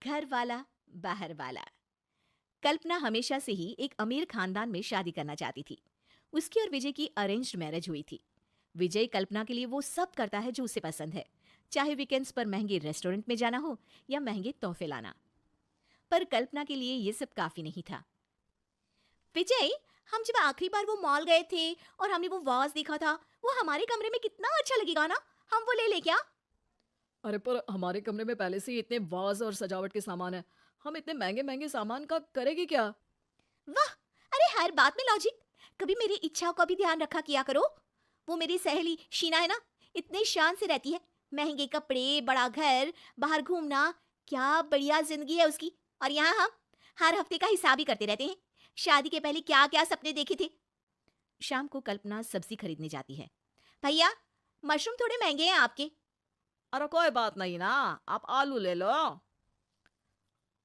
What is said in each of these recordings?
घर वाला बाहर वाला। कल्पना हमेशा से ही एक अमीर खानदान में शादी करना चाहती थी। उसकी और विजय की अरेंज्ड मैरिज हुई थी। विजय कल्पना के लिए वो सब करता है जो उसे पसंद है, चाहे वीकेंड्स पर महंगे रेस्टोरेंट में जाना हो या महंगे तोहफे लाना। पर कल्पना के लिए ये सब काफी नहीं था। विजय, हम जब आखिरी बार वो मॉल गए थे और हमने वो वाज देखा था, वो हमारे कमरे में कितना अच्छा लगेगा ना। हम वो ले क्या? अरे पर हमारे कमरे में पहले से ही इतने वाज और सजावट के सामान है। हम इतने महंगे महंगे सामान का करेंगे क्या? वाह! अरे हर बात में लॉजिक। कभी मेरी इच्छाओं का भी ध्यान रखा किया करो। वो मेरी सहेली शीना है ना, इतने शान से रहती है। महंगे कपड़े, बड़ा घर, बाहर घूमना, क्या बढ़िया जिंदगी है उसकी। और यहाँ हम हर हफ्ते का हिसाब ही करते रहते हैं। शादी के पहले क्या क्या सपने देखे थे। शाम को कल्पना सब्जी खरीदने जाती है। भैया, मशरूम थोड़े महंगे हैं आपके। अरे कोई बात नहीं ना, आप आलू ले लो।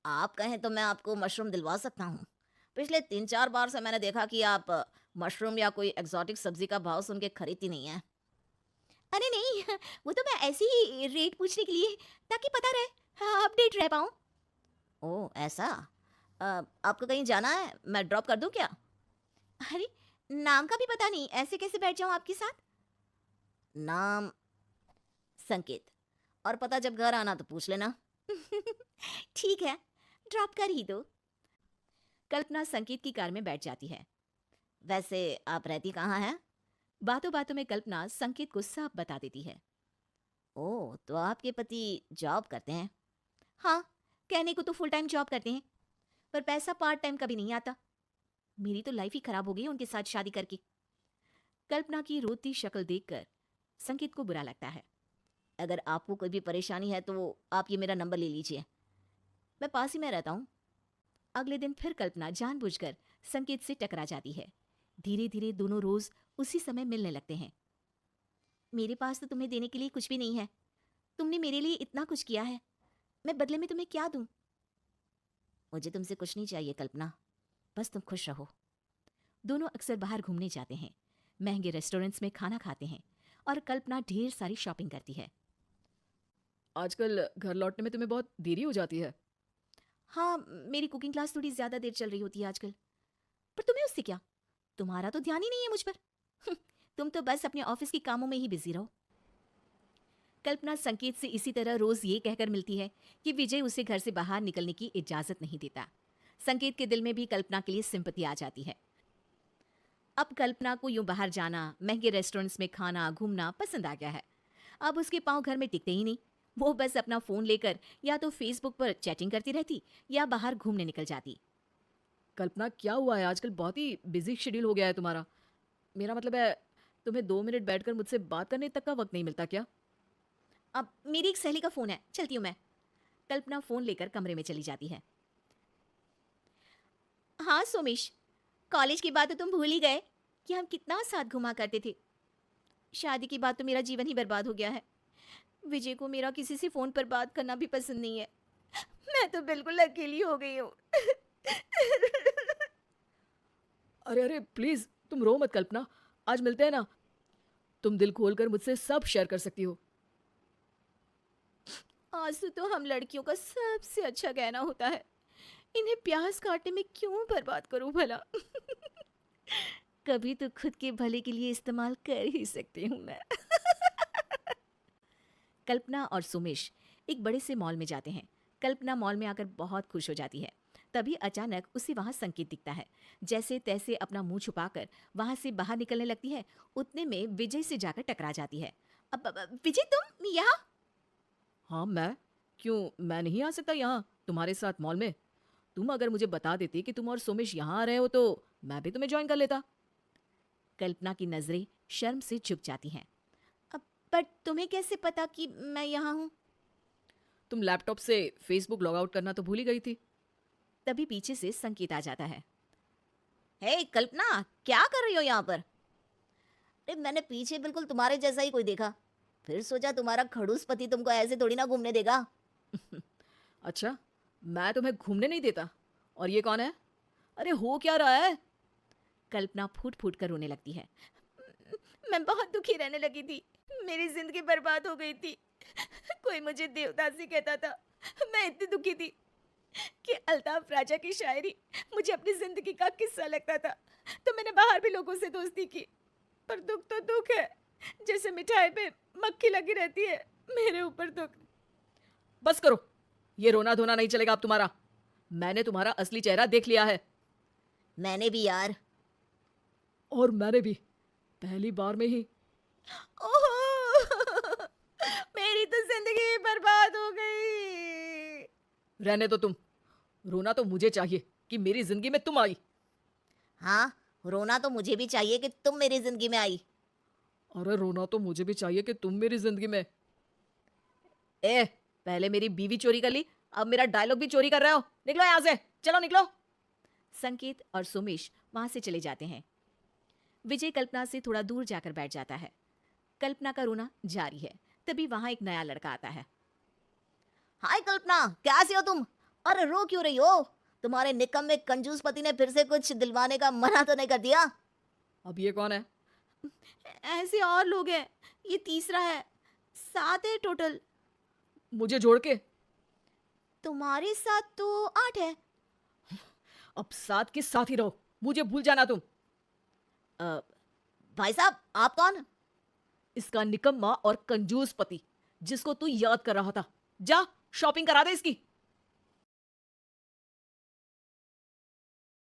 आप कहें तो मैं आपको मशरूम दिलवा सकता हूँ। पिछले 3-4 बार से मैंने देखा कि आप मशरूम या कोई एक्सोटिक सब्जी का भाव सुन के खरीदती नहीं है। अरे नहीं, वो तो मैं ऐसे ही रेट पूछने के लिए, ताकि पता रहे, हाँ, अपडेट रह पाऊँ। ओह ऐसा। आपको कहीं जाना है, मैं ड्रॉप कर दूँ क्या? अरे, नाम का भी पता नहीं, ऐसे कैसे बैठ जाऊँ आपके साथ? नाम संकेत, और पता जब घर आना तो पूछ लेना। ठीक है, ड्रॉप कर ही दो। कल्पना संकेत की कार में बैठ जाती है। वैसे आप रहती कहाँ हैं? बातों बातों में कल्पना संकेत को सब बता देती है। ओह, तो आपके पति जॉब करते हैं? हाँ, कहने को तो फुल टाइम जॉब करते हैं, पर पैसा पार्ट टाइम कभी नहीं आता। मेरी तो लाइफ ही खराब हो गई उनके साथ शादी करके। कल्पना की रोती शक्ल देखकर संकेत को बुरा लगता है। अगर आपको कोई भी परेशानी है तो आप ये मेरा नंबर ले लीजिए, मैं पास ही में रहता हूँ। अगले दिन फिर कल्पना जानबूझकर संकेत से टकरा जाती है। धीरे धीरे दोनों रोज उसी समय मिलने लगते हैं। मेरे पास तो तुम्हें देने के लिए कुछ भी नहीं है। तुमने मेरे लिए इतना कुछ किया है, मैं बदले में तुम्हें क्या दूं? मुझे तुमसे कुछ नहीं चाहिए कल्पना, बस तुम खुश रहो। दोनों अक्सर बाहर घूमने जाते हैं, महंगे रेस्टोरेंट्स में खाना खाते हैं और कल्पना ढेर सारी शॉपिंग करती है। आजकल घर लौटने में तुम्हें बहुत देरी हो जाती है। हाँ, मेरी कुकिंग क्लास थोड़ी ज्यादा देर चल रही होती है आजकल। पर तुम्हें उससे क्या? तुम्हारा तो ध्यान ही नहीं है मुझ पर। तुम तो बस अपने ऑफिस के कामों में ही बिजी रहो। कल्पना संकेत से इसी तरह रोज ये कहकर मिलती है कि विजय उसे घर से बाहर निकलने की इजाजत नहीं देता। संकेत के दिल में भी कल्पना के लिए सिंपैथी आ जाती है। अब कल्पना को यूं बाहर जाना, महंगे रेस्टोरेंट्स में खाना घूमना पसंद आ गया है। अब उसके पांव घर में टिकते ही नहीं। वो बस अपना फोन लेकर या तो फेसबुक पर चैटिंग करती रहती या बाहर घूमने निकल जाती। कल्पना क्या हुआ है, आजकल बहुत ही बिजी शेड्यूल हो गया है तुम्हारा। मेरा मतलब है, तुम्हें 2 मिनट बैठकर मुझसे बात करने तक का वक्त नहीं मिलता क्या? अब मेरी एक सहेली का फोन है, चलती हूँ मैं। कल्पना फोन लेकर कमरे में चली जाती है। हाँ सोमेश, कॉलेज की बात तो तुम भूल ही गए कि हम कितना साथ घुमा करते थे। शादी की बात तो मेरा जीवन ही बर्बाद हो गया है। विजय को मेरा किसी से फोन पर बात करना भी पसंद नहीं है। मैं तो बिल्कुल अकेली हो गई हूँ। अरे अरे प्लीज, तुम रो मत कल्पना। आज मिलते हैं ना, तुम दिल खोलकर मुझसे सब शेयर कर सकती हो। आंसू तो हम लड़कियों का सबसे अच्छा गहना होता है। इन्हें प्यास काटने में क्यों बर्बाद करूं भला। कभी तो खुद के भले के लिए इस्तेमाल कर ही सकती हूँ मैं। कल्पना और सुमेश एक बड़े से मॉल में जाते हैं। कल्पना मॉल में आकर बहुत खुश हो जाती है। तभी अचानक उसे वहां संकेत दिखता है। जैसे तैसे अपना मुंह छुपाकर वहां से बाहर निकलने लगती है। उतने में विजय से जाकर टकरा जाती है। अब विजय, तुम यहाँ? हाँ मैं? क्यों, मैं नहीं आ सकता यहाँ तुम्हारे साथ मॉल में? तुम अगर मुझे बता देती कि तुम और सोमेश यहाँ आ रहे हो तो मैं भी तुम्हें ज्वाइन कर लेता। कल्पना की नजरें शर्म से झुक जाती हैं। अब पर तुम्हें कैसे पता कि मैं यहाँ हूँ? तुम लैपटॉप से फेसबुक लॉग आउट करना तो भूल ही गई थी। तभी पीछे से संकेत आ जाता है। हे कल्पना, क्या कर रही हो यहाँ पर? अरे मैंने पीछे बिल्कुल तुम्हारे जैसा ही कोई देखा, फिर सोचा तुम्हारा खड़ूस पति तुमको ऐसे थोड़ी ना घूमने देगा। अच्छा, मैं तुम्हें घूमने नहीं देता? और ये कौन है? अरे हो क्या रहा है? कल्पना फूट फूट कर रोने लगती है। मैं बहुत दुखी रहने लगी थी, मेरी जिंदगी बर्बाद हो गई थी। कोई मुझे देवदासी कहता था, मैं इतनी दुखी थी। कि अल्ताफ राजा की शायरी मुझे अपनी जिंदगी का किस्सा लगता था, तो मैंने बाहर भी लोगों से दोस्ती की। पर दुख तो दुख है, जैसे मिठाई पे मक्खी लगी रहती है, मेरे ऊपर दुख। बस करो, ये रोना धोना नहीं चलेगा अब तुम्हारा। मैंने तुम्हारा असली चेहरा देख लिया है। मैंने भी यार। और मैंने भी, पहली बार में ही। ओह मेरी तो जिंदगी बर्बाद हो गई। रहने दो तुम, रोना तो मुझे चाहिए कि मेरी जिंदगी में तुम आई। हाँ, रोना तो मुझे भी चाहिए कि तुम मेरी जिंदगी में आई। अरे रोना तो मुझे भी चाहिए कि तुम मेरी जिंदगी में। ए, पहले मेरी बीवी चोरी कर ली, अब मेरा डायलॉग भी चोरी कर रहे हो। निकलो यहां से, चलो निकलो। संकेत और सुमेश वहां से चले जाते हैं। विजय कल्पना से थोड़ा दूर जाकर बैठ जाता है। कल्पना का रोना जारी है। तभी वहां एक नया लड़का आता है। हाय कल्पना, कैसी हो तुम? अरे रो क्यों रही हो? तुम्हारे निकम्मे कंजूस पति ने फिर से कुछ दिलवाने का मना तो नहीं कर दिया? अब ये कौन है? ऐसे और लोग हैं, ये तीसरा है, 7 है टोटल। मुझे जोड़ के? तुम्हारे साथ तो 8 है। अब साथ के साथ ही रहो, मुझे भूल जाना तुम। भाई साहब, आप कौन? इसका निकम्मा और कंजूस पति, जिसको तू याद कर रहा था। जा शॉपिंग करा दे इसकी।